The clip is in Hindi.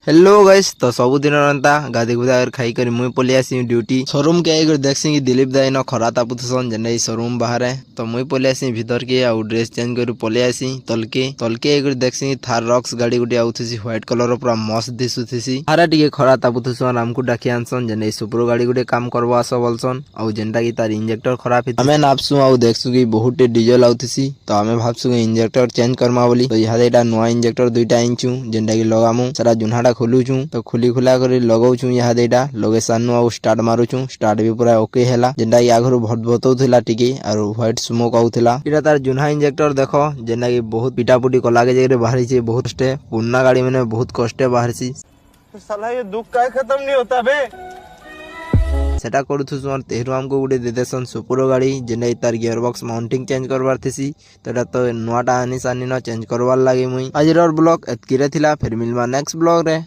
हेलो गाइस तो सबुदिन रंता गाधी गुधा खाई कर मुई पलि आसी ड्यूटी शोरूम के आइकर देखसी कि दिलीप दाई न खरा तापुथसन जेने शोरूम बाहर तो मुई पलि आसी भीतर के आउ ड्रेस चेंज कर पलि आसी तलके आइकर देखसी थार रॉक्स गाड़ी गुडी आउथसी व्हाइट कलर पूरा मस्त दिसुथसी हारा टिके खरा तापुथसन हमकु डाकी आनसन जेने सुप्रो गाड़ी गुडे काम करवा आस बोलसन आउ जेनटा की तार इंजेक्टर खराब हित हमें नापसु आउ देखसु कि बहुत डीजल आउथसी तो हमें भाबसु इंजेक्टर चेंज करमा बोली तो इहा एटा नवा इंजेक्टर दुईटा आइछु जेनटा की लगामु सारा जुन्हाटा खोलुछु तो खुली खुला कर लगाउछु यहाँ देटा लगे सानु आउ स्टार्ट मारुछु स्टार्ट भी पूरा ओके हैला जेनटा की आगरु बहुत बतौथिला टिके और व्हाइट स्मोक आउथिला इटा तार जुन्हा इंजेक्टर देखो जेनटा की बहुत पिटापुटी कला के जगह बाहरी छे बहुत कष्टे पुन्ना गाड़ी में बहुत कष्टे बाहरसी साला ये दुख का खत्म नहीं होता बे सेटा करूथु और तेहरु हमको गुटे देदेसन सुपुरो गाड़ी जेने तार गियर बॉक्स माउंटिंग चेंज करवार थेसी तो एटा तो नुआटा आनी सानी न चेंज करवार लागे मुई आज ब्लॉग एतकिरे थिला फिर मिलवा नेक्स्ट ब्लॉग रे।